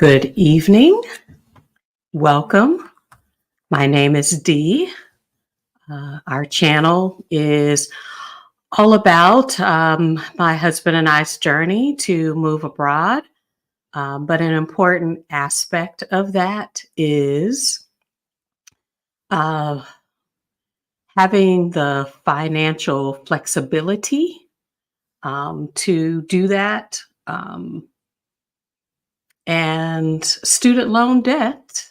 Good evening. Welcome. My name is Dee. Our channel is all about my husband and I's journey to move abroad. But an important aspect of that is uh, having the financial flexibility to do that. And student loan debt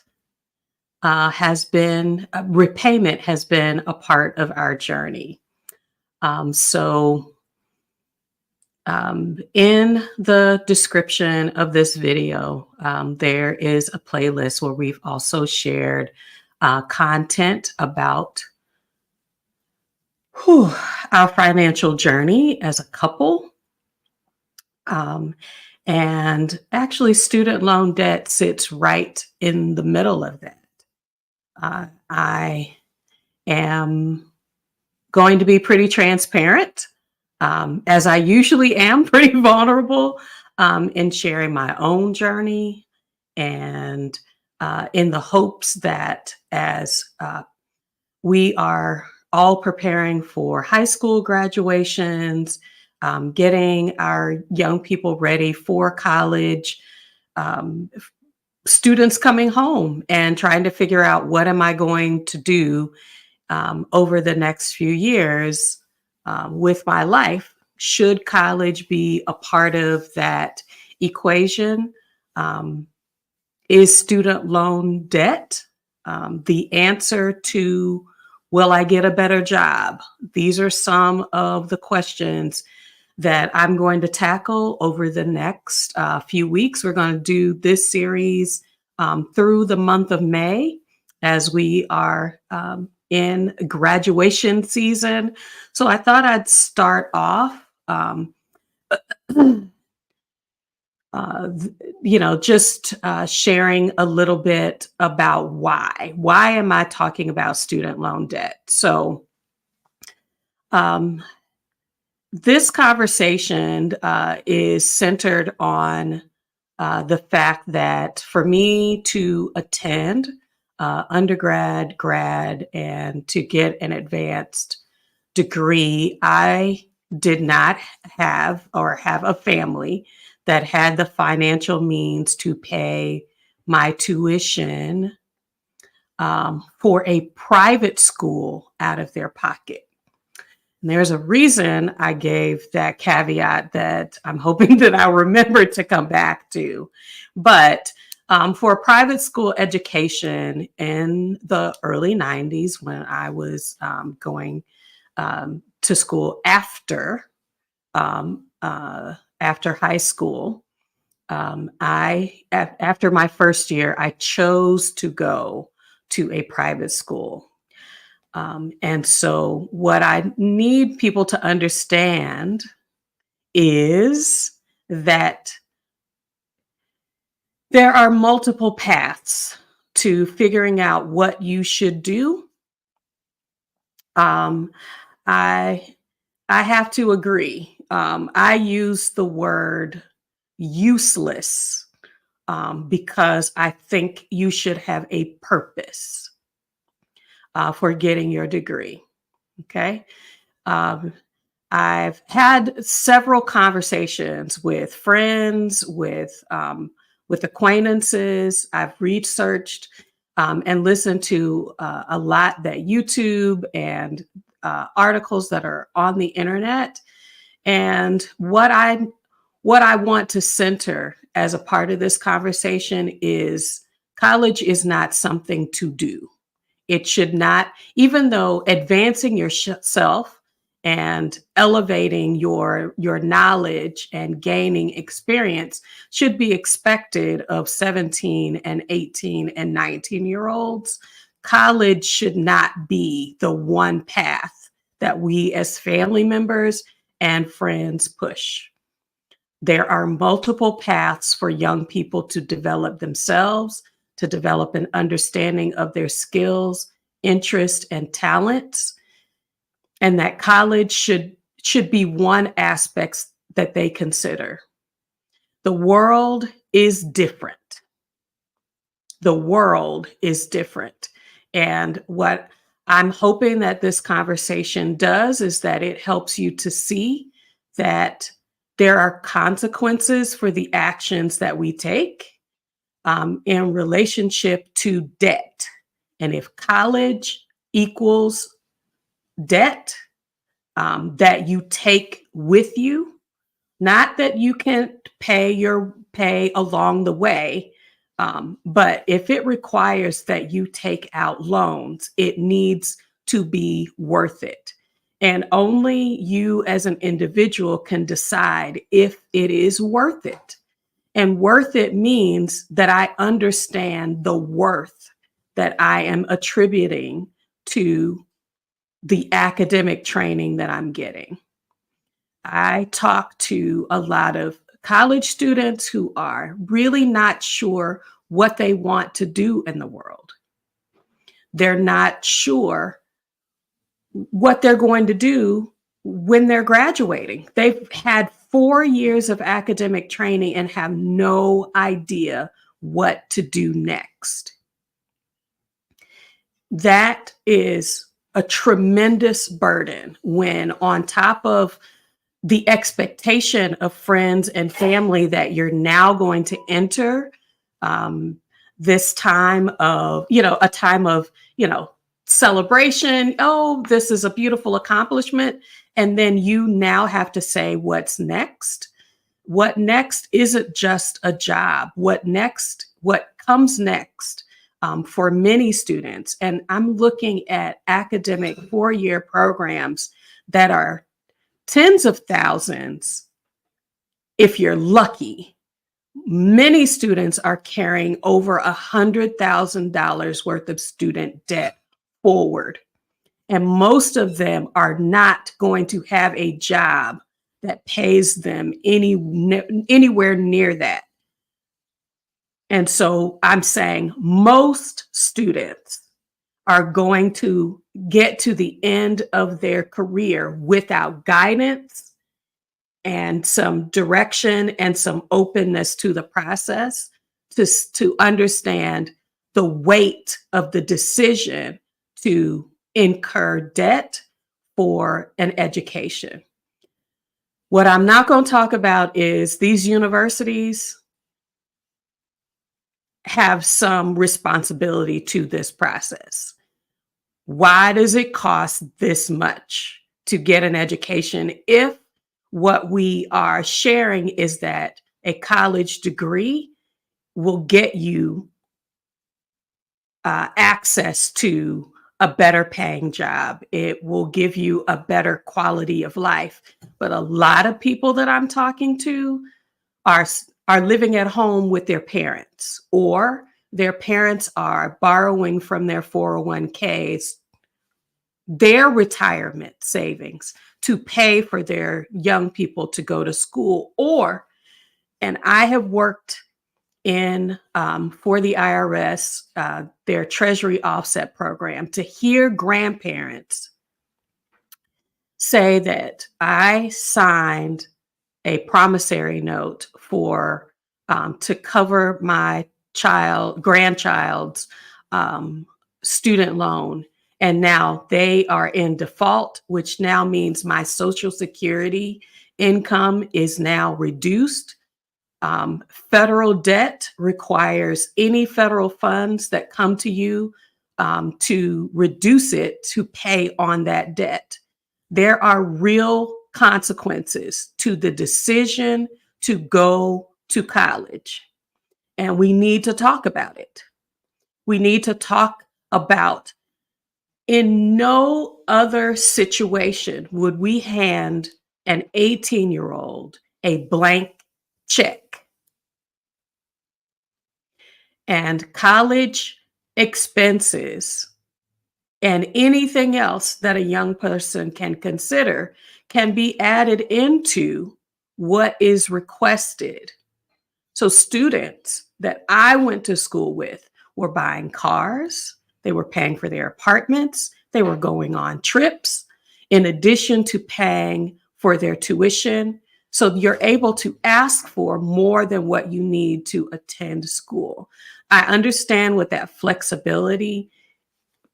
has been repayment has been a part of our journey. In the description of this video, there is a playlist where we've also shared content about our financial journey as a couple. And actually, student loan debt sits right in the middle of that. I am going to be pretty transparent, as I usually am, pretty vulnerable in sharing my own journey, and in the hopes that as we are all preparing for high school graduations, getting our young people ready for college, students coming home and trying to figure out what am I going to do over the next few years with my life. Should college be a part of that equation? Is student loan debt the answer to will I get a better job? These are some of the questions that I'm going to tackle over the next few weeks. We're going to do this series through the month of May as we are in graduation season. So I thought I'd start off, just sharing a little bit about why. Why am I talking about student loan debt? So this conversation is centered on the fact that for me to attend undergrad, grad, and to get an advanced degree, I did not have a family that had the financial means to pay my tuition for a private school out of their pocket. And there's a reason I gave that caveat that I'm hoping that I'll remember to come back to. But for a private school education in the early 90s, when I was going to school after high school, after my first year, I chose to go to a private school. And so what I need people to understand is that there are multiple paths to figuring out what you should do. I have to agree. I use the word useless because I think you should have a purpose for getting your degree. Okay. I've had several conversations with friends, with acquaintances. I've researched and listened to a lot that YouTube and articles that are on the internet. And what I want to center as a part of this conversation is college is not something to do. It should not, even though advancing yourself and elevating your knowledge and gaining experience should be expected of 17 and 18 and 19-year-olds, college should not be the one path that we as family members and friends push. There are multiple paths for young people to develop themselves, to develop an understanding of their skills, interests, and talents, and that college should be one aspect that they consider. The world is different. the world is different. And what I'm hoping that this conversation does is that it helps you to see that there are consequences for the actions that we take in relationship to debt. And if college equals debt that you take with you, not that you can pay along the way, but if it requires that you take out loans, it needs to be worth it. And only you as an individual can decide if it is worth it. And worth it means that I understand the worth that I am attributing to the academic training that I'm getting. I talk to a lot of college students who are really not sure what they want to do in the world. They're not sure what they're going to do when they're graduating. They've had 4 years of academic training and have no idea what to do next. That is a tremendous burden when, on top of the expectation of friends and family that you're now going to enter this time of, a time of, celebration. Oh, this is a beautiful accomplishment. And then you now have to say, what's next? What next isn't just a job. What comes next for many students? And I'm looking at academic 4-year programs that are tens of thousands, if you're lucky. Many students are carrying over $100,000 worth of student debt forward. And most of them are not going to have a job that pays them anywhere near that. And so I'm saying most students are going to get to the end of their career without guidance and some direction and some openness to the process to understand the weight of the decision to incur debt for an education. What I'm not going to talk about is these universities have some responsibility to this process. Why does it cost this much to get an education if what we are sharing is that a college degree will get you access to a better paying job? It will give you a better quality of life. But a lot of people that I'm talking to are living at home with their parents, or their parents are borrowing from their 401ks, their retirement savings to pay for their young people to go to school. And I have worked in for the IRS, their Treasury offset program, to hear grandparents say that I signed a promissory note for to cover my grandchild's student loan. And now they are in default, which now means my Social Security income is now reduced. Federal debt requires any federal funds that come to you to reduce it to pay on that debt. There are real consequences to the decision to go to college, and we need to talk about it. We need to talk about, in no other situation would we hand an 18-year-old a blank check. And college expenses and anything else that a young person can consider can be added into what is requested. So students that I went to school with were buying cars, they were paying for their apartments, they were going on trips, in addition to paying for their tuition, So you're able to ask for more than what you need to attend school. I understand what that flexibility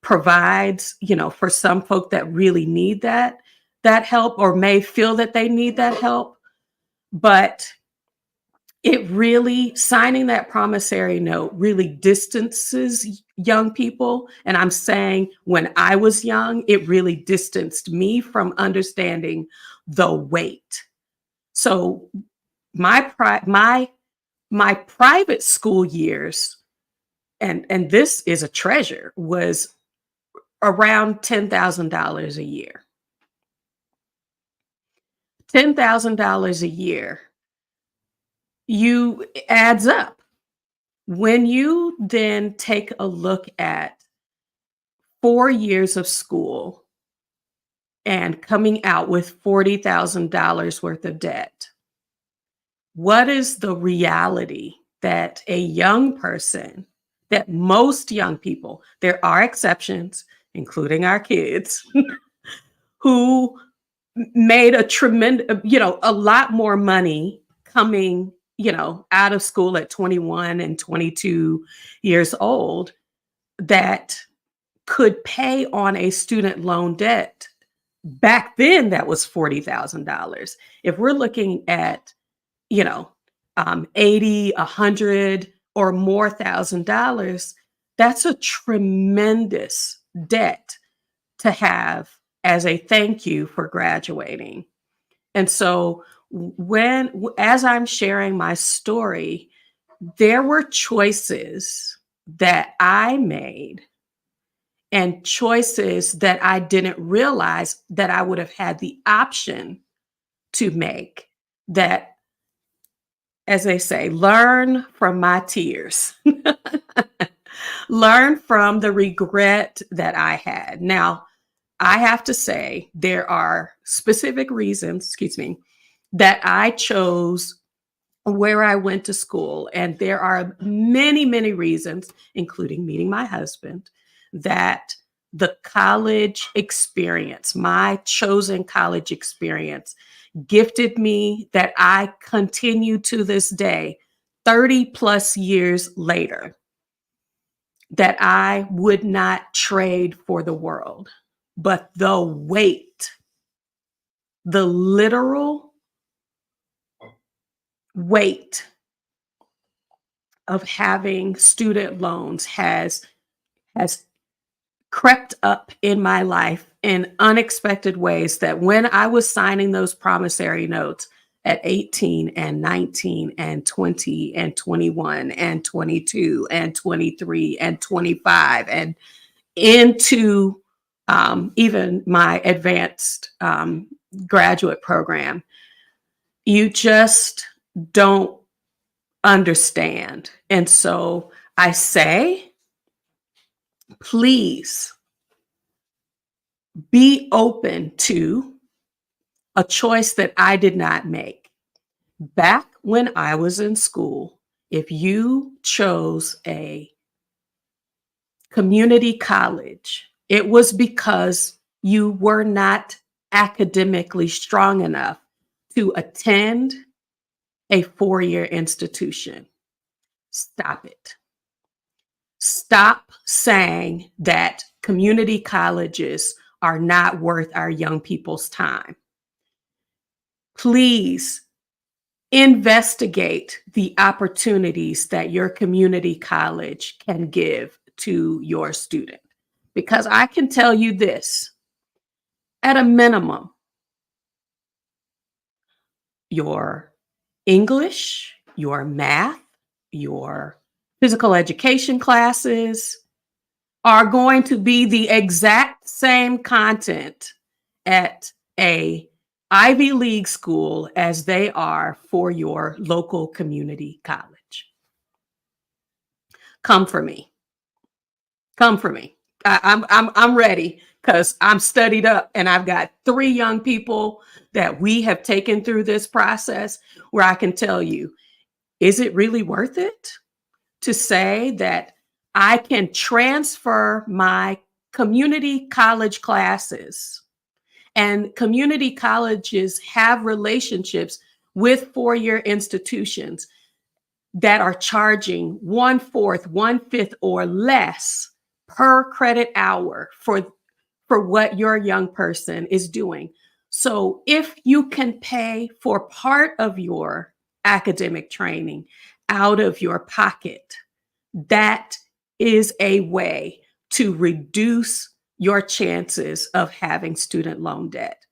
provides, for some folk that really need that help or may feel that they need that help, but it really signing that promissory note really distances young people. And I'm saying when I was young, it really distanced me from understanding the weight. So my private school years, and this is a treasure, was around $10,000 a year. $10,000 a year, you adds up. When you then take a look at 4 years of school and coming out with $40,000 worth of debt, what is the reality that a young person, that most young people, there are exceptions, including our kids, who made a tremendous, a lot more money coming, out of school at 21 and 22 years old, that could pay on a student loan debt. Back then, that was $40,000. If we're looking at, you know, 80, 100 or more $1,000, that's a tremendous debt to have as a thank you for graduating. And so as I'm sharing my story, there were choices that I made and choices that I didn't realize that I would have had the option to make, that, as they say, learn from my tears. Learn from the regret that I had. Now, I have to say there are specific reasons, that I chose where I went to school. And there are many, many reasons, including meeting my husband, that the college experience, my chosen college experience, gifted me, that I continue to this day, 30 plus years later, that I would not trade for the world. But the weight, the literal weight of having student loans has crept up in my life in unexpected ways, that when I was signing those promissory notes at 18 and 19 and 20 and 21 and 22 and 23 and 25 and into even my advanced graduate program, you just don't understand. And so I say, please be open to a choice that I did not make. Back when I was in school, if you chose a community college, it was because you were not academically strong enough to attend a four-year institution. Stop it. Stop saying that community colleges are not worth our young people's time. Please investigate the opportunities that your community college can give to your student. Because I can tell you this, at a minimum, your English, your math, your physical education classes are going to be the exact same content at a Ivy League school as they are for your local community college. Come for me. Come for me. I'm ready, because I'm studied up, and I've got 3 young people that we have taken through this process where I can tell you, is it really worth it to say that I can transfer my community college classes, and community colleges have relationships with four-year institutions that are charging one-fourth, one-fifth, or less per credit hour for what your young person is doing. So if you can pay for part of your academic training out of your pocket, that is a way to reduce your chances of having student loan debt.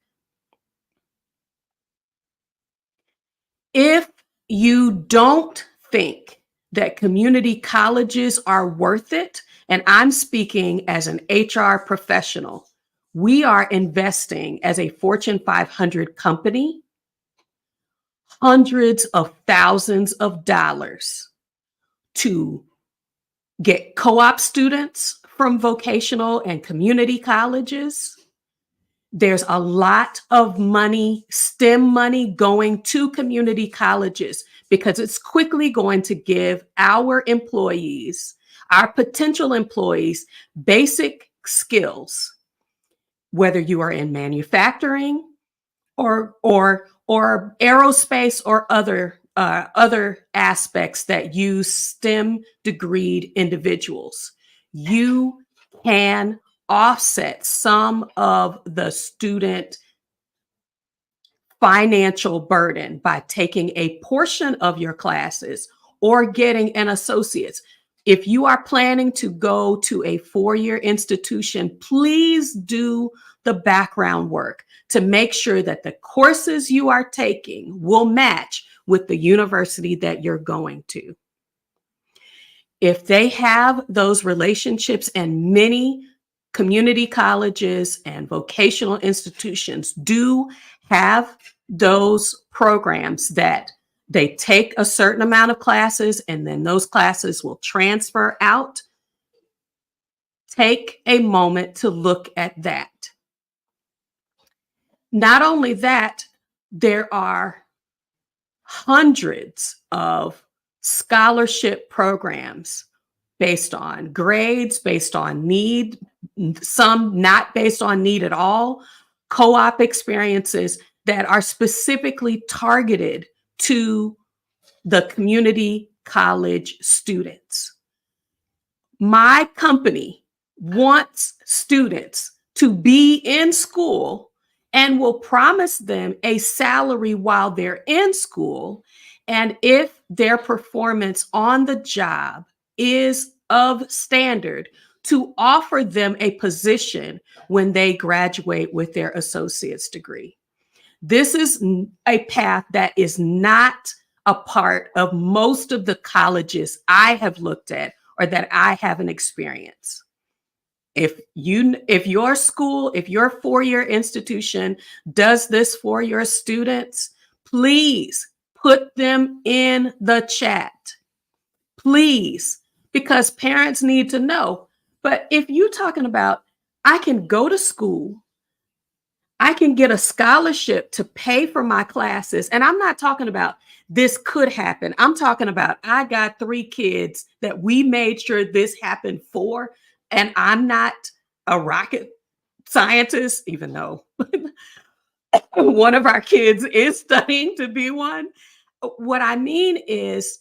If you don't think that community colleges are worth it, and I'm speaking as an HR professional, we are investing as a Fortune 500 company hundreds of thousands of dollars to get co-op students from vocational and community colleges. There's a lot of money, STEM money, going to community colleges because it's quickly going to give our employees, our potential employees, basic skills, whether you are in manufacturing or aerospace or other aspects that use STEM degreed individuals. You can offset some of the student financial burden by taking a portion of your classes or getting an associate's. If you are planning to go to a four-year institution, please do the background work to make sure that the courses you are taking will match with the university that you're going to. If they have those relationships, and many community colleges and vocational institutions do have those programs that they take a certain amount of classes and then those classes will transfer out, take a moment to look at that. Not only that, there are hundreds of scholarship programs based on grades, based on need, some not based on need at all, co-op experiences that are specifically targeted to the community college students. My company wants students to be in school and will promise them a salary while they're in school. And if their performance on the job is of standard, to offer them a position when they graduate with their associate's degree. This is a path that is not a part of most of the colleges I have looked at or that I have an experience. If your school, if your four-year institution does this for your students, please put them in the chat. Please, because parents need to know. But if you're talking about, I can go to school, I can get a scholarship to pay for my classes. And I'm not talking about this could happen. I'm talking about I got 3 kids that we made sure this happened for. And I'm not a rocket scientist, even though one of our kids is studying to be one. What I mean is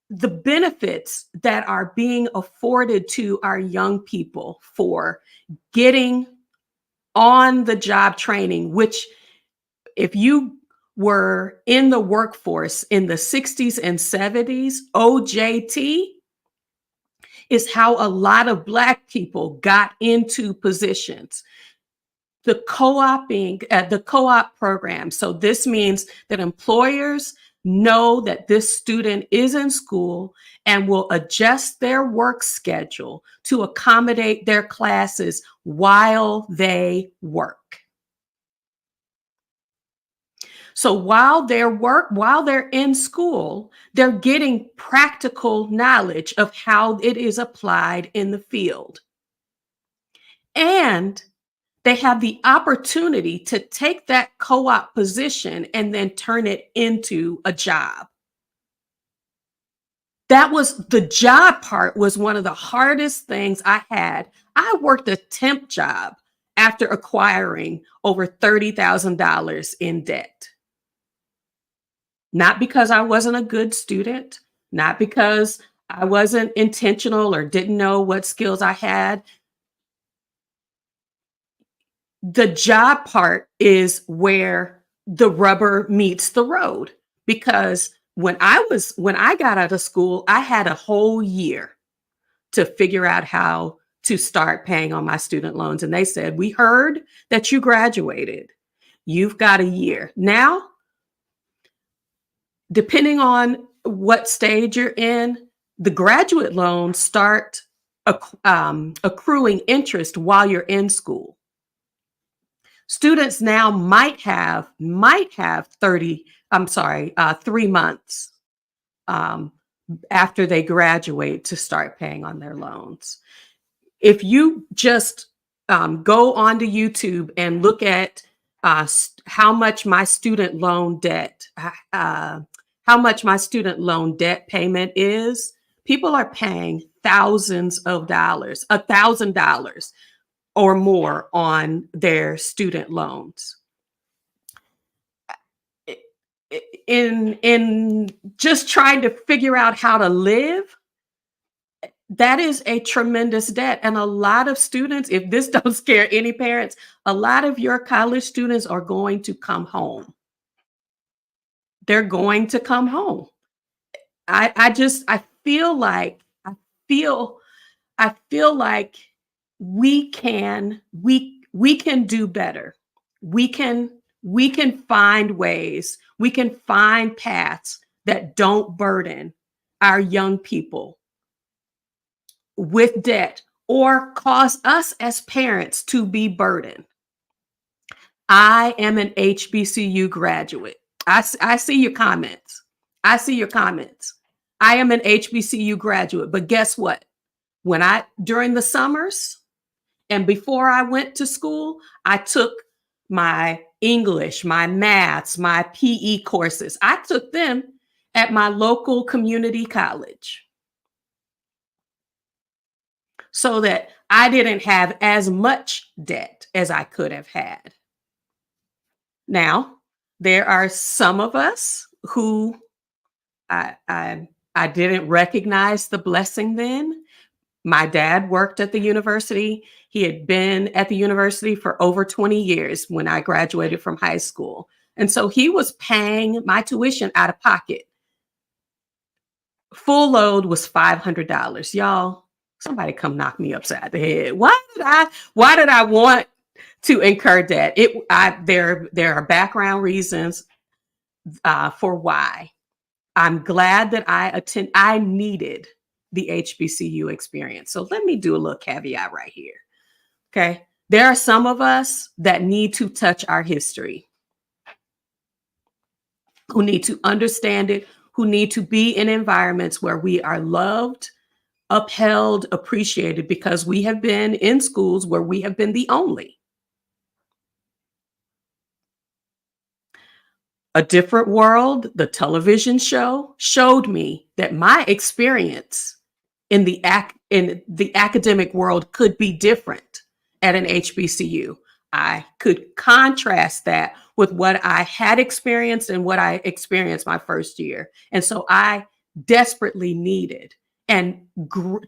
the benefits that are being afforded to our young people for getting on the job training, which if you were in the workforce in the 60s and 70s, OJT is how a lot of Black people got into positions. The co-op program. So this means that employers know that this student is in school and will adjust their work schedule to accommodate their classes while they work. So while they're in school, they're getting practical knowledge of how it is applied in the field. And they have the opportunity to take that co-op position and then turn it into a job. That was the job part was one of the hardest things I had. I worked a temp job after acquiring over $30,000 in debt. Not because I wasn't a good student, not because I wasn't intentional or didn't know what skills I had. The job part is where the rubber meets the road, because when I got out of school, I had a whole year to figure out how to start paying on my student loans, and they said, "We heard that you graduated. You've got a year." Now, depending on what stage you're in, the graduate loans start accruing interest while you're in school. Students now might have 3 months um, after they graduate to start paying on their loans. If you just go onto YouTube and look at how much my student loan debt, how much my student loan debt payment is, people are paying thousands of dollars, $1,000 or more on their student loans. In just trying to figure out how to live, that is a tremendous debt. And a lot of students, if this don't scare any parents, a lot of your college students are going to come home. They're going to come home. I feel like feel I feel like we can do better. We can find ways, we can find paths that don't burden our young people with debt or cause us as parents to be burdened. I am an HBCU graduate. I see your comments. I see your comments. I am an HBCU graduate, but guess what? During the summers and before I went to school, I took my English, my maths, my PE courses. I took them at my local community college so that I didn't have as much debt as I could have had. Now, there are some of us who I didn't recognize the blessing then. My dad worked at the university. He had been at the university for over 20 years when I graduated from high school. And so he was paying my tuition out of pocket. Full load was $500. Y'all, somebody come knock me upside the head. Why did I want to incur debt? There are background reasons for why. I'm glad that I needed the HBCU experience. So let me do a little caveat right here. Okay. There are some of us that need to touch our history, who need to understand it, who need to be in environments where we are loved, upheld, appreciated, because we have been in schools where we have been the only. A Different World, the television show, showed me that my experience in the academic world could be different at an HBCU. I could contrast that with what I had experienced and what I experienced my first year. And so I desperately needed and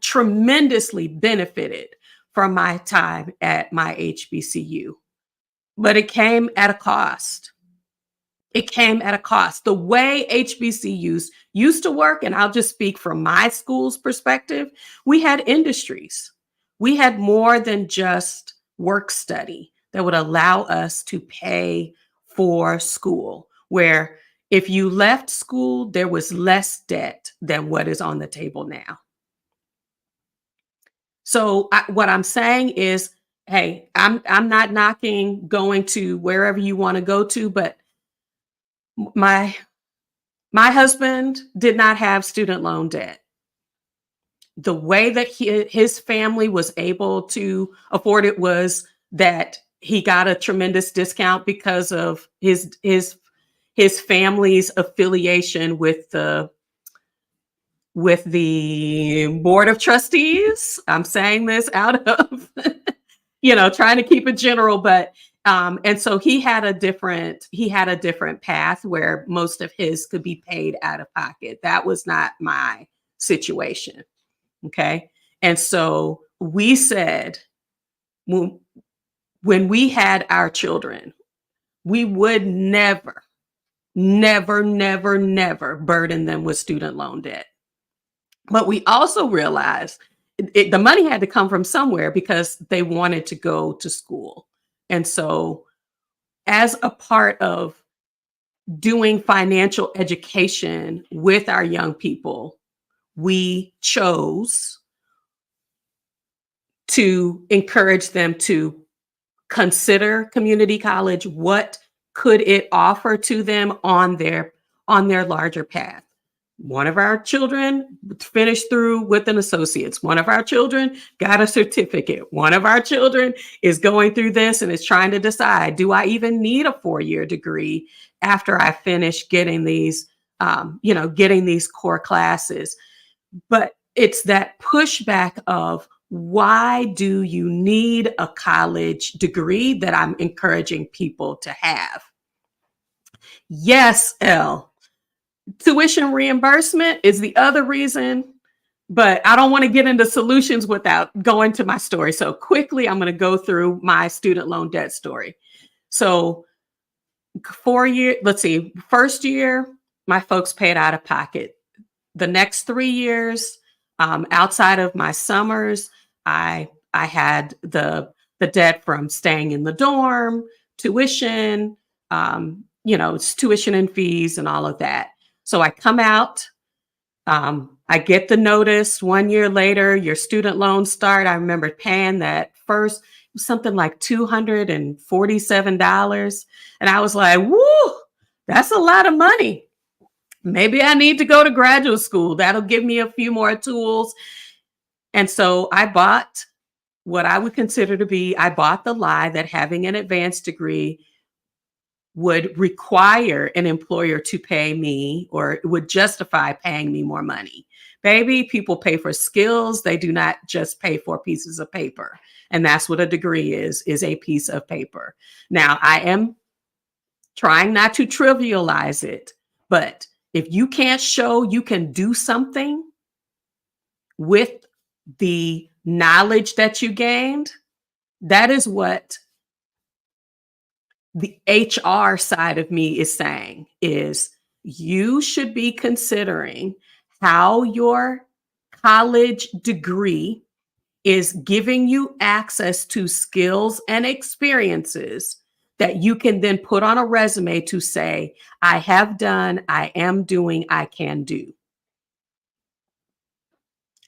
tremendously benefited from my time at my HBCU. But it came at a cost. It came at a cost. The way HBCUs used to work, and I'll just speak from my school's perspective, we had industries. We had more than just work study that would allow us to pay for school, where if you left school, there was less debt than what is on the table now. So what I'm saying is, hey, I'm not knocking going to wherever you want to go to, but my my husband did not have student loan debt. The way that his family was able to afford it was that he got a tremendous discount because of his family's affiliation with the board of trustees. I'm saying this out of trying to keep it general, but And so he had a different path where most of his could be paid out of pocket. That was not my situation. Okay. And so we said, when, when we had our children, we would never, never, never, never burden them with student loan debt. But we also realized the money had to come from somewhere because they wanted to go to school. And so, as a part of doing financial education with our young people, we chose to encourage them to consider community college. What could it offer to them on their larger path? One of our children finished through with an associate's. One of our children got a certificate. One of our children is going through this and is trying to decide, do I even need a 4-year degree after I finish getting these core classes? But it's that pushback of, why do you need a college degree, that I'm encouraging people to have. Yes, L. Tuition reimbursement is the other reason, but I don't want to get into solutions without going to my story. So quickly, I'm going to go through my student loan debt story. So 4 year, let's see, first year, my folks paid out of pocket. The next 3 years, outside of my summers, I had the debt from staying in the dorm, tuition, it's tuition and fees and all of that. So I come out, I get the notice 1 year later, your student loans start. I remember paying that first, something like $247. And I was like, woo, that's a lot of money. Maybe I need to go to graduate school. That'll give me a few more tools. And so I bought what I would consider to be, I bought the lie that having an advanced degree would require an employer to pay me, or would justify paying me more money. Baby, people pay for skills. They do not just pay for pieces of paper. And that's what a degree is a piece of paper. Now, I am trying not to trivialize it, but if you can't show you can do something with the knowledge that you gained, that is what the HR side of me is saying, is you should be considering how your college degree is giving you access to skills and experiences that you can then put on a resume to say, I have done, I am doing, I can do.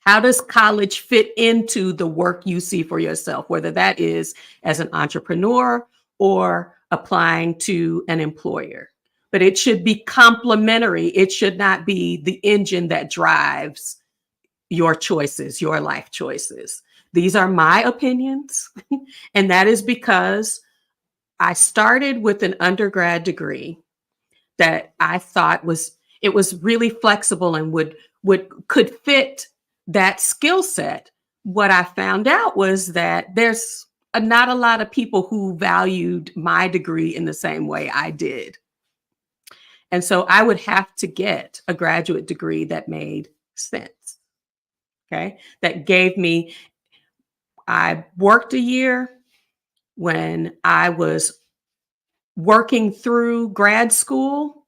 How does college fit into the work you see for yourself, whether that is as an entrepreneur or applying to an employer? But it should be complementary. It should not be the engine that drives your choices, your life choices. These are my opinions. And that is because I started with an undergrad degree that I thought was really flexible and could fit that skill set. What I found out was that there's not a lot of people who valued my degree in the same way I did. And so I would have to get a graduate degree that made sense. Okay. That gave me, I worked a year when I was working through grad school.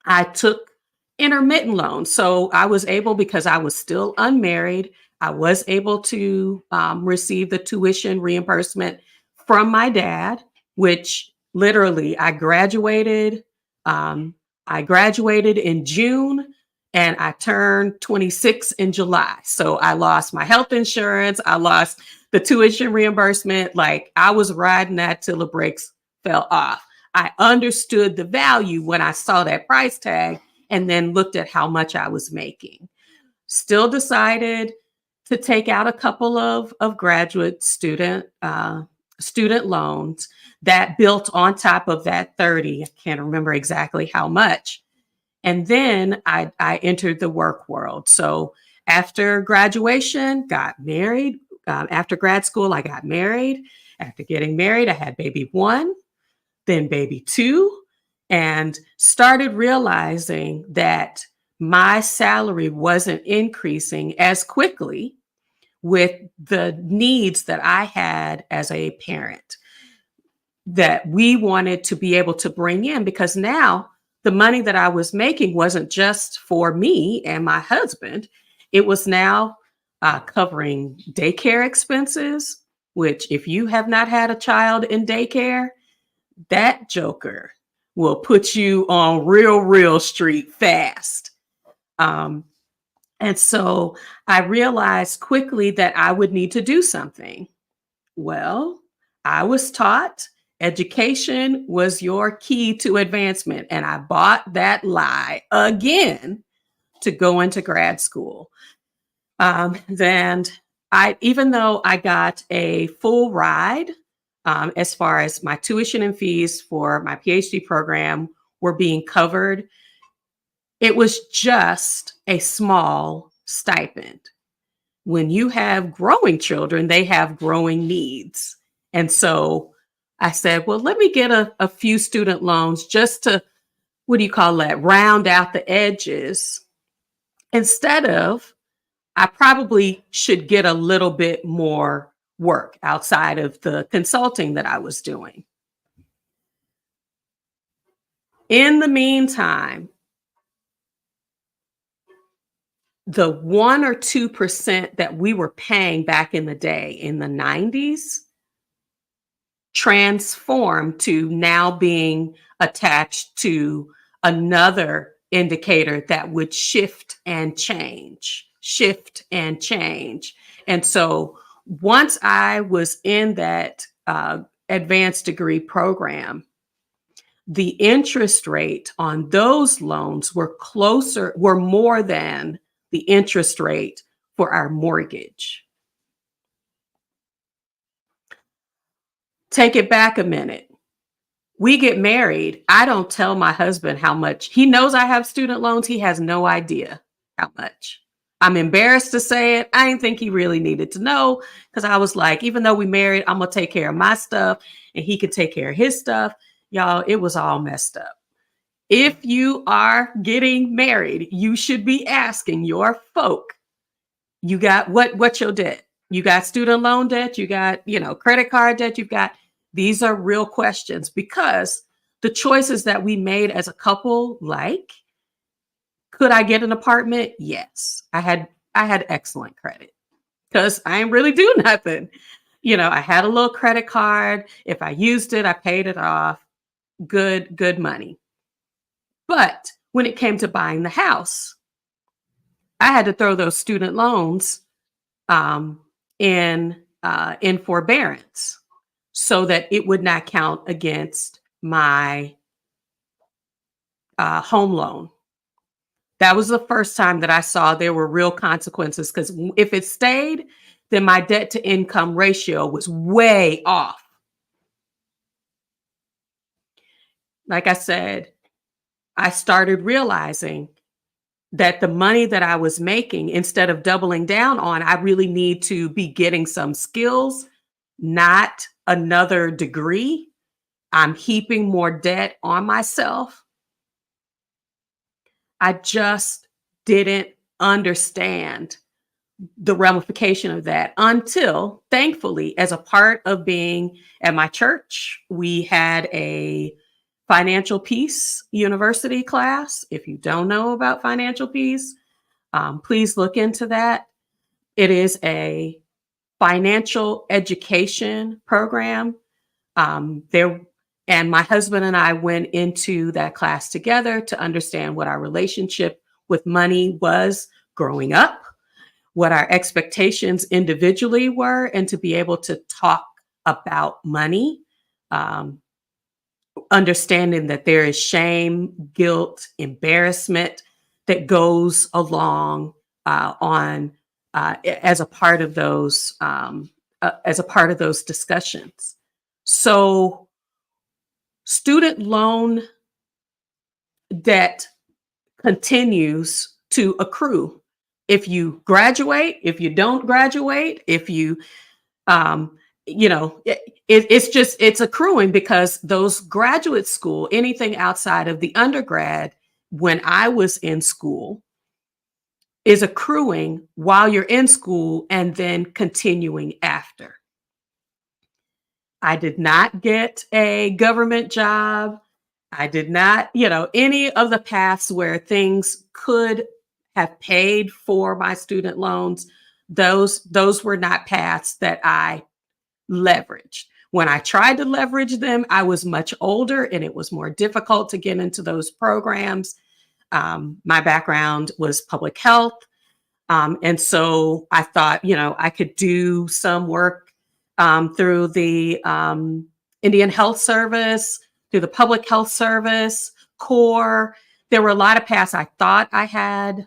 I took intermittent loans. So I was able, because I was still unmarried, I was able to receive the tuition reimbursement from my dad, which literally I graduated. I graduated in June and I turned 26 in July. So I lost my health insurance. I lost the tuition reimbursement. Like, I was riding that till the brakes fell off. I understood the value when I saw that price tag and then looked at how much I was making. Still decided to take out a couple of graduate student loans that built on top of that 30. I can't remember exactly how much. And then I entered the work world. So after graduation, got married. After grad school, I got married. After getting married, I had baby one, then baby two, and started realizing that my salary wasn't increasing as quickly with the needs that I had as a parent that we wanted to be able to bring in, because now the money that I was making wasn't just for me and my husband. It was now covering daycare expenses, which, if you have not had a child in daycare, that joker will put you on real street fast. Um, and so I realized quickly that I would need to do something. Well, I was taught education was your key to advancement, and I bought that lie again to go into grad school. Then even though I got a full ride, as far as my tuition and fees for my PhD program were being covered, it was just a small stipend. When you have growing children, they have growing needs. And so I said, well, let me get a few student loans just to, what do you call that, round out the edges. Instead of, I probably should get a little bit more work outside of the consulting that I was doing. In the meantime, the 1 or 2% that we were paying back in the day in the 90s transformed to now being attached to another indicator that would shift and change, shift and change. And so once I was in that advanced degree program, the interest rate on those loans were more than the interest rate for our mortgage. Take it back a minute. We get married. I don't tell my husband how much. He knows I have student loans. He has no idea how much. I'm embarrassed to say it. I didn't think he really needed to know, because I was like, even though we married, I'm going to take care of my stuff and he could take care of his stuff. Y'all, it was all messed up. If you are getting married, you should be asking your folk, you got what's your debt? You got student loan debt, you got, credit card debt, these are real questions, because the choices that we made as a couple, like, could I get an apartment? Yes. I had excellent credit because I ain't really do nothing. I had a little credit card. If I used it, I paid it off. Good money. But when it came to buying the house, I had to throw those student loans in forbearance so that it would not count against my home loan. That was the first time that I saw there were real consequences, because if it stayed, then my debt to income ratio was way off. Like I said, I started realizing that the money that I was making, instead of doubling down on, I really need to be getting some skills, not another degree. I'm heaping more debt on myself. I just didn't understand the ramification of that until, thankfully, as a part of being at my church, we had a Financial Peace University class. If you don't know about Financial Peace, please look into that. It is a financial education program. And my husband and I went into that class together to understand what our relationship with money was growing up, what our expectations individually were, and to be able to talk about money, understanding that there is shame, guilt, embarrassment that goes along as a part of those discussions. So student loan debt continues to accrue. If you graduate, if you don't graduate, if you it's accruing because those graduate school, anything outside of the undergrad, when I was in school, is accruing while you're in school and then continuing after. I did not get a government job. I did not, any of the paths where things could have paid for my student loans. Those were not paths that I leveraged. When I tried to leverage them, I was much older and it was more difficult to get into those programs. My background was public health. And so I thought, I could do some work through the Indian Health Service, through the Public Health Service, CORE. There were a lot of paths I thought I had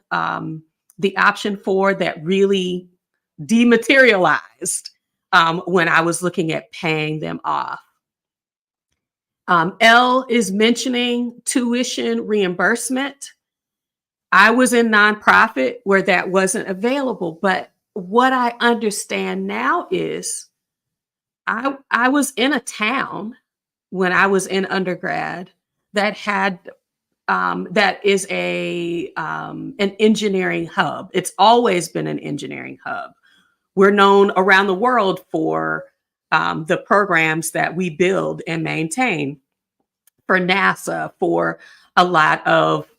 the option for that really dematerialized when I was looking at paying them off. L is mentioning tuition reimbursement. I was in nonprofit where that wasn't available, but what I understand now is I was in a town when I was in undergrad that had that is an engineering hub. It's always been an engineering hub. We're known around the world for the programs that we build and maintain for NASA, for a lot of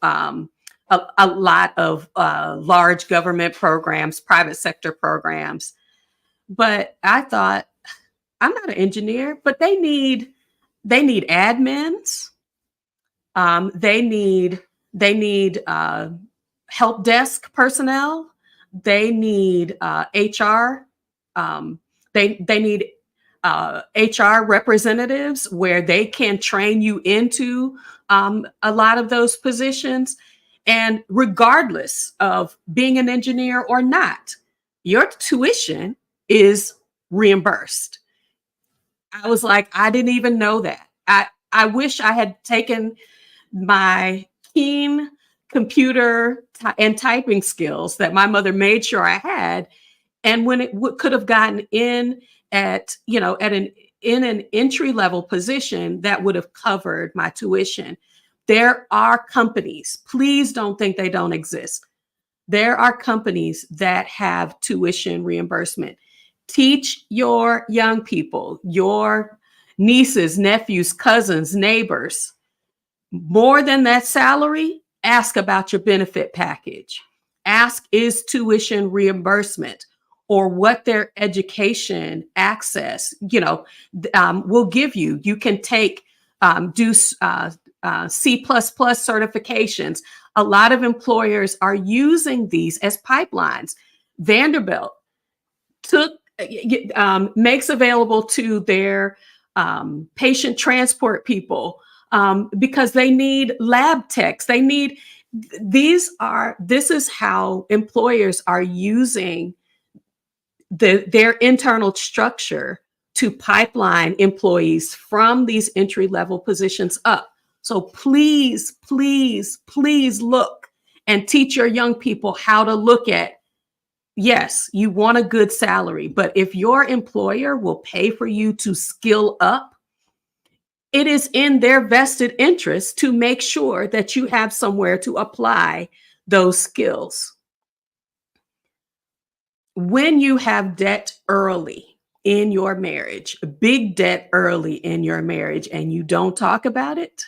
large government programs, private sector programs. But I thought, I'm not an engineer, but they need admins. They need help desk personnel. They need HR. They need HR representatives where they can train you into a lot of those positions. And regardless of being an engineer or not, your tuition is reimbursed. I was like, I didn't even know that. I wish I had taken my keen computer and typing skills that my mother made sure I had. And when it could have gotten in at an entry level position that would have covered my tuition. There are companies, please don't think they don't exist. There are companies that have tuition reimbursement. Teach your young people, your nieces, nephews, cousins, neighbors, more than that salary, ask about your benefit package. Ask, is tuition reimbursement or what their education access, will give you. You can take, do C++ certifications. A lot of employers are using these as pipelines. Vanderbilt makes available to their patient transport people because they need lab techs. This is how employers are using their internal structure to pipeline employees from these entry level positions up. So please, please, please look and teach your young people how to look at, yes, you want a good salary, but if your employer will pay for you to skill up, it is in their vested interest to make sure that you have somewhere to apply those skills. When you have debt early in your marriage, big debt early in your marriage, and you don't talk about it,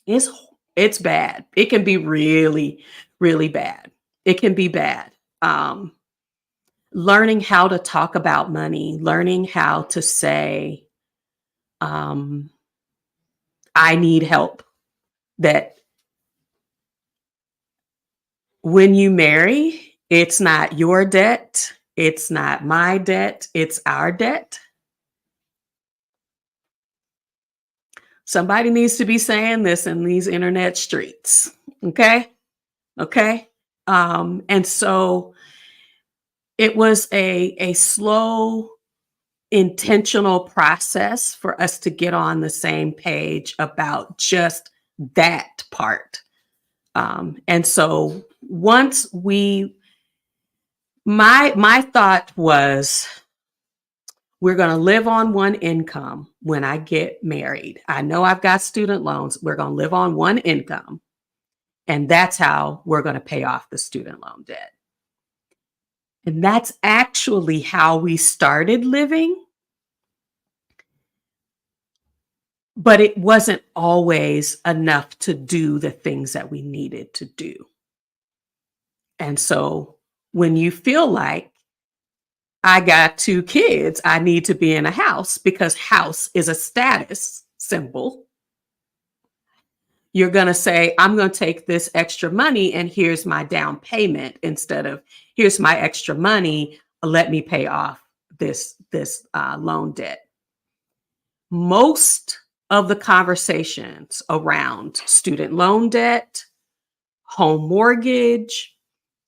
it's bad. It can be really, really bad. It can be bad. Learning how to talk about money, learning how to say, I need help. That when you marry, it's not your debt, it's not my debt, it's our debt. Somebody needs to be saying this in these internet streets. Okay. Okay. And so it was a slow, intentional process for us to get on the same page about just that part. And so once we My thought was, we're going to live on one income when I get married. I know I've got student loans. We're going to live on one income, and that's how we're going to pay off the student loan debt. And that's actually how we started living, but it wasn't always enough to do the things that we needed to do. And so when you feel like, I got two kids, I need to be in a house because house is a status symbol, you're going to say, I'm going to take this extra money and here's my down payment instead of here's my extra money. Let me pay off this loan debt. Most of the conversations around student loan debt, home mortgage,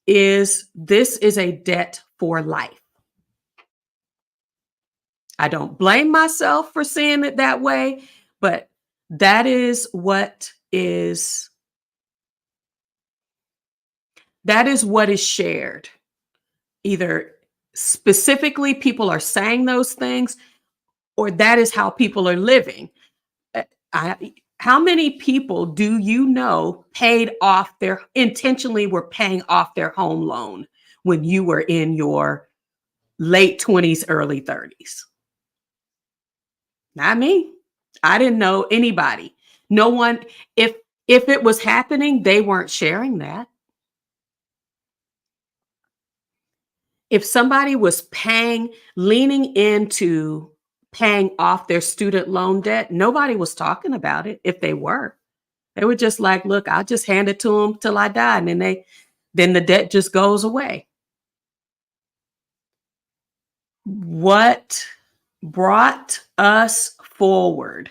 this is a debt for life. I don't blame myself for seeing it that way, but that is what is shared. Either specifically people are saying those things, or that is how people are living. How many people do you know intentionally were paying off their home loan when you were in your late 20s, early 30s? Not me. I didn't know anybody. No one, if it was happening, they weren't sharing that. If somebody was leaning into paying off their student loan debt, nobody was talking about it. If they were just like, look, I'll just hand it to them till I die. And then the debt just goes away. What brought us forward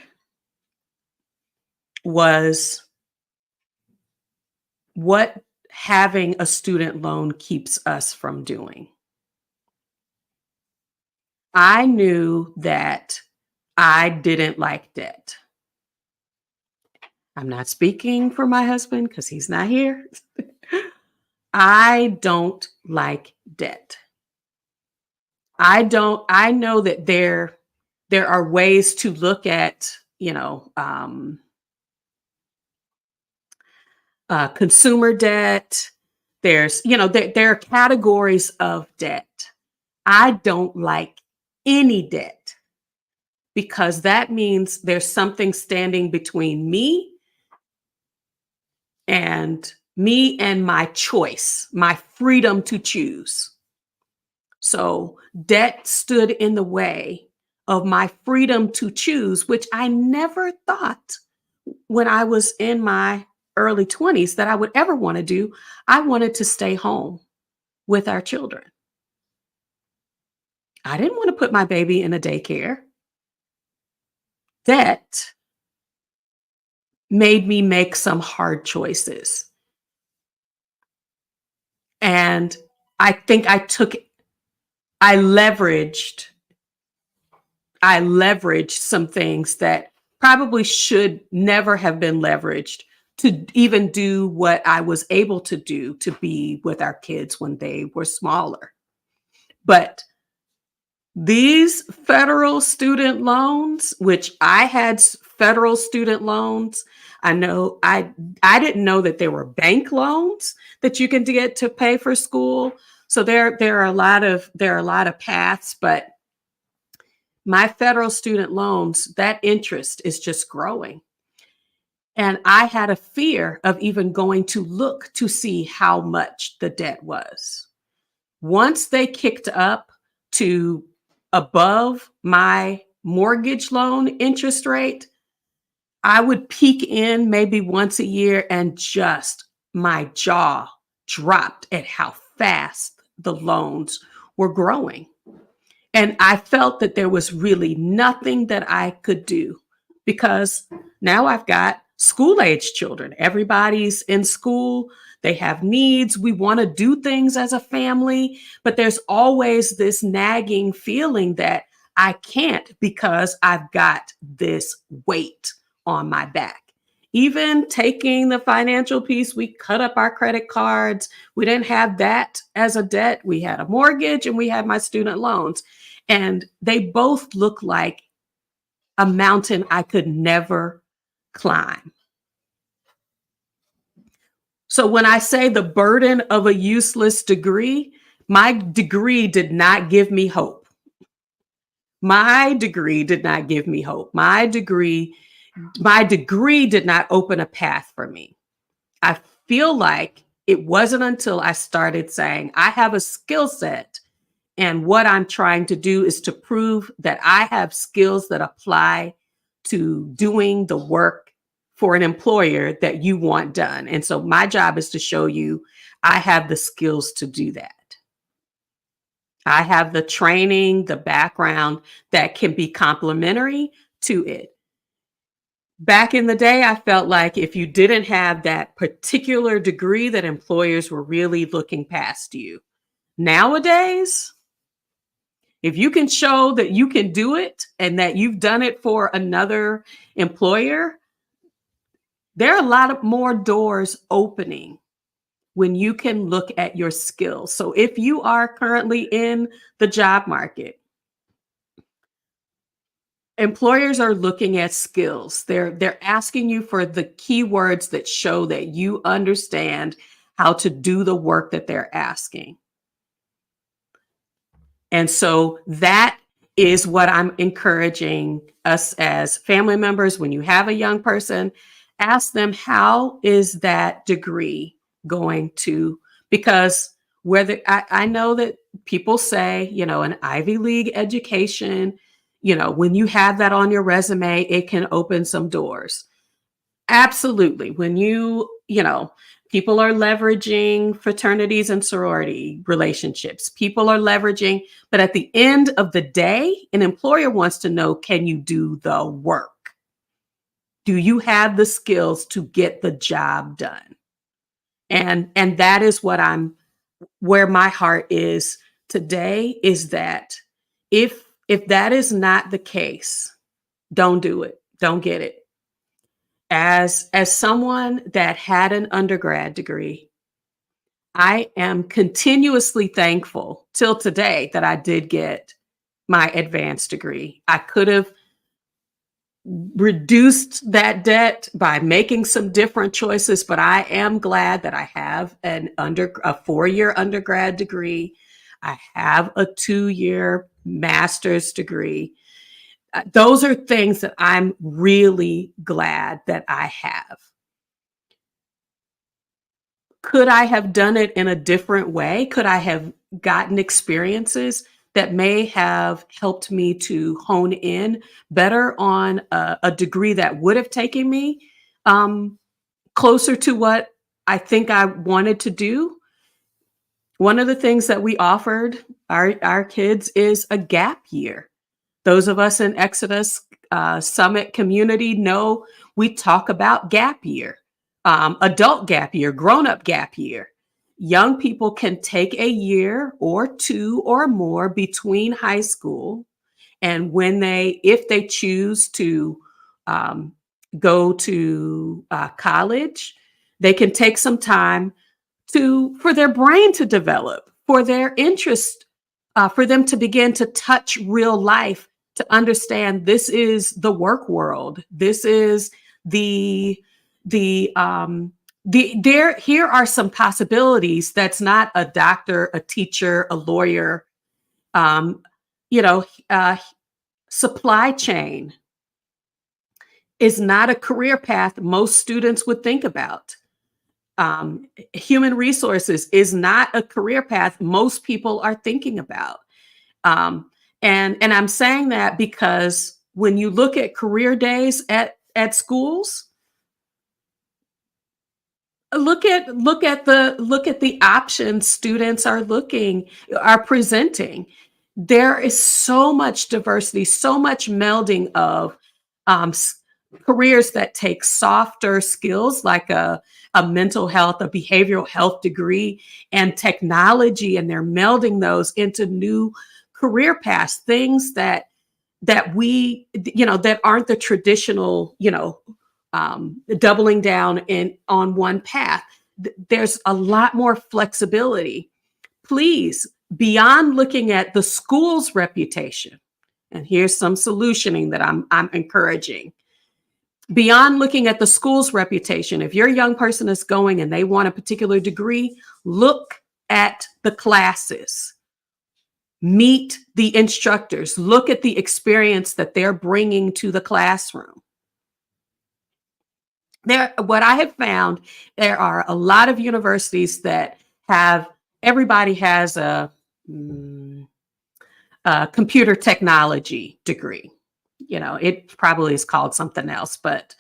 was what having a student loan keeps us from doing. I knew that I didn't like debt. I'm not speaking for my husband because he's not here. I don't like debt. I know that there are ways to look at, consumer debt. There are categories of debt. I don't like any debt because that means there's something standing between me and my choice, my freedom to choose. So debt stood in the way of my freedom to choose, which I never thought when I was in my early 20s that I would ever want to do. I wanted to stay home with our children. I didn't want to put my baby in a daycare. Debt made me make some hard choices. And I think I leveraged some things that probably should never have been leveraged to even do what I was able to do to be with our kids when they were smaller. But these federal student loans, which I had federal student loans, I didn't know that there were bank loans that you can get to pay for school. So there are a lot of paths, but my federal student loans, that interest is just growing. And I had a fear of even going to look to see how much the debt was. Once they kicked up to above my mortgage loan interest rate, I would peek in maybe once a year and just my jaw dropped at how fast the loans were growing. And I felt that there was really nothing that I could do because now I've got school-age children. Everybody's in school. They have needs. We want to do things as a family, but there's always this nagging feeling that I can't because I've got this weight on my back. Even taking the financial piece, we cut up our credit cards. We didn't have that as a debt. We had a mortgage and we had my student loans. And they both look like a mountain I could never climb. So when I say the burden of a useless degree, my degree did not give me hope. My degree did not give me hope. My degree did not open a path for me. I feel like it wasn't until I started saying, I have a skill set, and what I'm trying to do is to prove that I have skills that apply to doing the work for an employer that you want done. And so my job is to show you I have the skills to do that. I have the training, the background that can be complementary to it. Back in the day, I felt like if you didn't have that particular degree, that employers were really looking past you. Nowadays, if you can show that you can do it and that you've done it for another employer, there are a lot of more doors opening when you can look at your skills. So if you are currently in the job market, employers are looking at skills. They're asking you for the keywords that show that you understand how to do the work that they're asking. And so that is what I'm encouraging us as family members. When you have a young person, ask them, how is that degree going to, because whether I know that people say, an Ivy League education, when you have that on your resume, it can open some doors. Absolutely. When people are leveraging fraternities and sorority relationships, people are leveraging, but at the end of the day, an employer wants to know, can you do the work? Do you have the skills to get the job done? And that is where my heart is today, is that if that is not the case, don't do it. Don't get it. As someone that had an undergrad degree, I am continuously thankful till today that I did get my advanced degree. I could have reduced that debt by making some different choices, but I am glad that I have a 4-year undergrad degree. I have a 2-year master's degree. Those are things that I'm really glad that I have. Could I have done it in a different way? Could I have gotten experiences that may have helped me to hone in better on a degree that would have taken me closer to what I think I wanted to do? One of the things that we offered our kids is a gap year. Those of us in Exodus Summit community know we talk about gap year, adult gap year, grown-up gap year. Young people can take a year or 2 or more between high school, and if they choose to go to college, they can take some time for their brain to develop, for their interest, for them to begin to touch real life, to understand this is the work world. This is here are some possibilities. That's not a doctor, a teacher, a lawyer, um, supply chain is not a career path most students would think about. Human resources is not a career path most people are thinking about. And I'm saying that because when you look at career days at schools, look at the options students are presenting. There is so much diversity, so much melding of careers that take softer skills like a mental health, a behavioral health degree, and technology, and they're melding those into new career paths, things that we, that aren't the traditional, doubling down in on one path. There's a lot more flexibility. Please, beyond looking at the school's reputation, and here's some solutioning that I'm encouraging. Beyond looking at the school's reputation, if your young person is going and they want a particular degree, look at the classes, meet the instructors, look at the experience that they're bringing to the classroom. What I have found, there are a lot of universities that have, everybody has mm, a computer technology degree. You know, it probably is called something else, but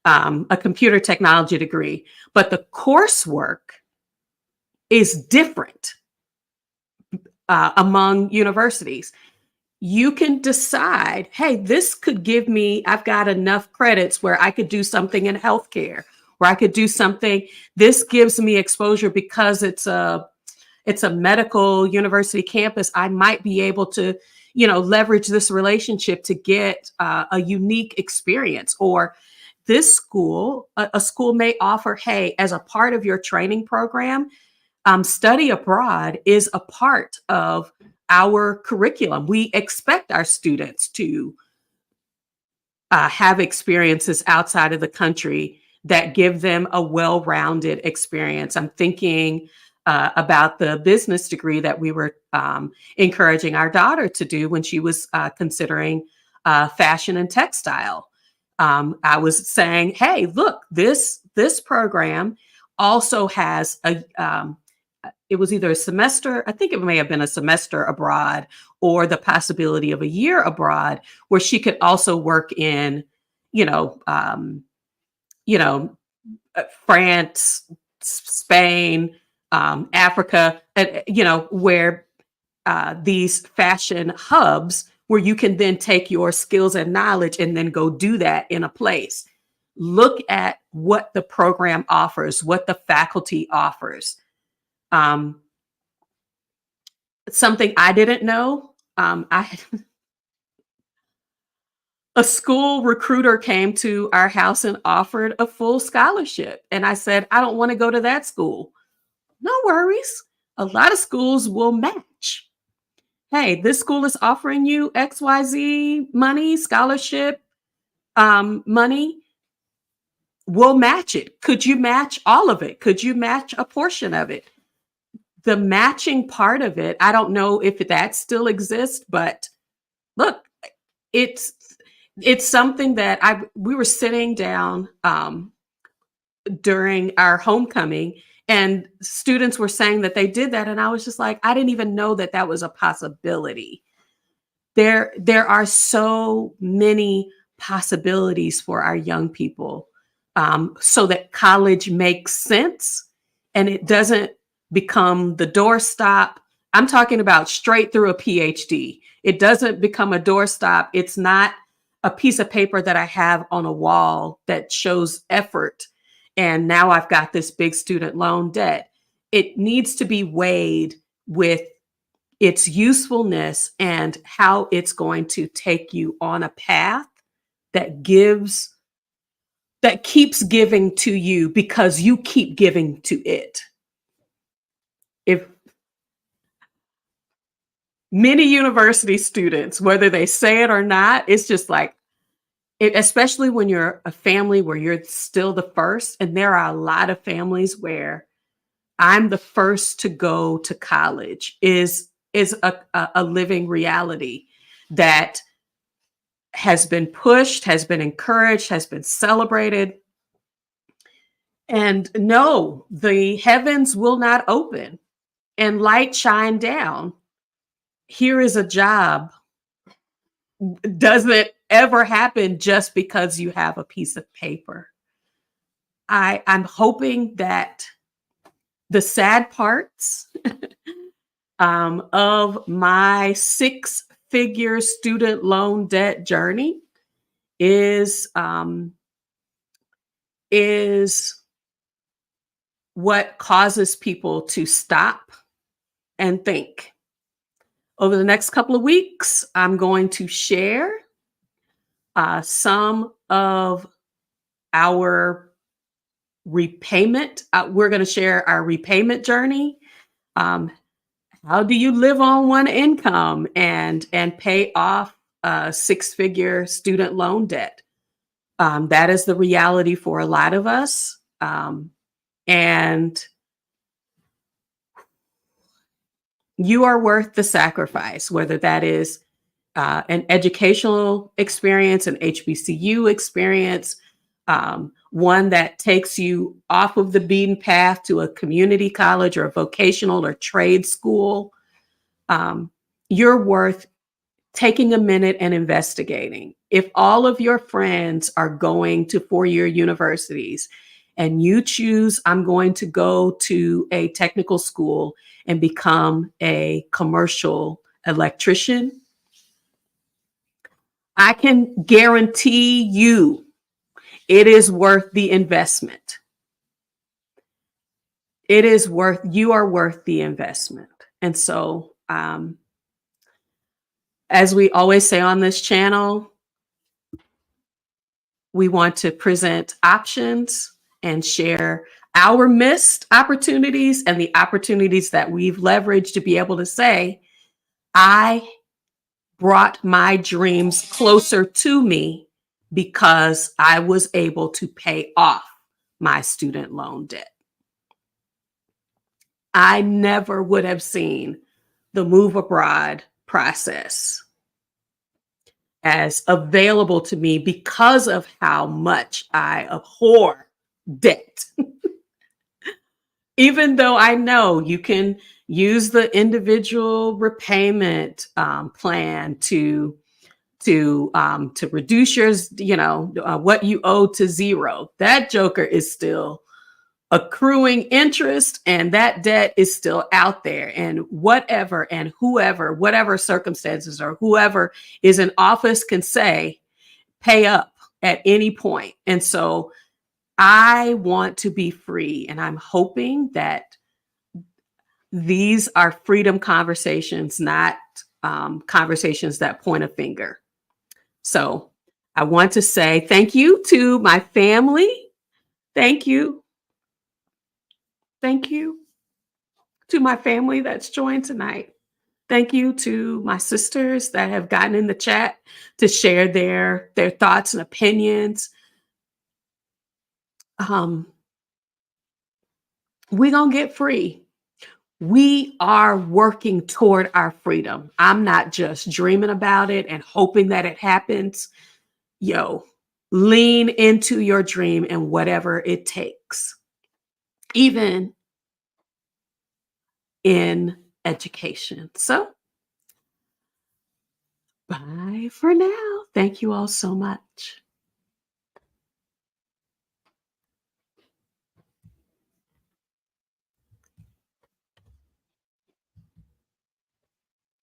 a computer technology degree. But the coursework is different among universities. You can decide, hey, this could give me, I've got enough credits where I could do something in healthcare, where I could do something. This gives me exposure because it's a medical university campus. I might be able to, leverage this relationship to get a unique experience. Or this school, a school may offer, hey, as a part of your training program, study abroad is a part of our curriculum. We expect our students to have experiences outside of the country that give them a well-rounded experience. I'm thinking about the business degree that we were encouraging our daughter to do when she was considering fashion and textile. I was saying, hey, look, this program also has it was either a semester, I think it may have been a semester abroad, or the possibility of a year abroad, where she could also work in, you know, um, France, Spain, Africa, where these fashion hubs where you can then take your skills and knowledge and then go do that in a place. Look at what the program offers, what the faculty offers. Um, Something I didn't know. I A school recruiter came to our house and offered a full scholarship, and I said, I don't want to go to that school. No worries. A lot of schools will match. Hey, this school is offering you XYZ money, scholarship, money. We'll match it. Could you match all of it? Could you match a portion of it? The matching part of it, I don't know if that still exists, but look, it's something that we were sitting down during our homecoming, and students were saying that they did that, and I was just like, I didn't even know that that was a possibility. There are so many possibilities for our young people, so that college makes sense and it doesn't become the doorstop. I'm talking about straight through a PhD. It doesn't become a doorstop. It's not a piece of paper that I have on a wall that shows effort. And now I've got this big student loan debt. It needs to be weighed with its usefulness and how it's going to take you on a path that keeps giving to you because you keep giving to it. If many university students, whether they say it or not, it's just like, especially when you're a family where you're still the first, and there are a lot of families where I'm the first to go to college is a living reality that has been pushed, has been encouraged, has been celebrated. And no, the heavens will not open and light shine down. Here is a job. Doesn't ever happen just because you have a piece of paper. I'm hoping that the sad parts of my six-figure student loan debt journey is what causes people to stop and think. Over the next couple of weeks, I'm going to share some of our repayment. We're going to share our repayment journey. Um, how do you live on one income and pay off a six-figure student loan debt? That is the reality for a lot of us. And you are worth the sacrifice, whether that is an educational experience, an HBCU experience, one that takes you off of the beaten path to a community college or a vocational or trade school. Um, you're worth taking a minute and investigating. If all of your friends are going to four-year universities and you choose, I'm going to go to a technical school and become a commercial electrician, I can guarantee you it is worth the investment. You are worth the investment. And so, as we always say on this channel, we want to present options and share our missed opportunities and the opportunities that we've leveraged to be able to say, I brought my dreams closer to me because I was able to pay off my student loan debt. I never would have seen the move abroad process as available to me because of how much I abhor debt. Even though I know you can use the individual repayment plan to reduce your, what you owe to zero. That joker is still accruing interest, and that debt is still out there. And whatever and whoever, whatever circumstances or whoever is in office can say, pay up at any point. And so I want to be free, and I'm hoping that these are freedom conversations, not conversations that point a finger. So I want to say thank you to my family. Thank you. Thank you to my family that's joined tonight. Thank you to my sisters that have gotten in the chat to share their thoughts and opinions. We're going to get free. We are working toward our freedom. I'm not just dreaming about it and hoping that it happens. Lean into your dream and whatever it takes, even in education. So, bye for now. Thank you all so much.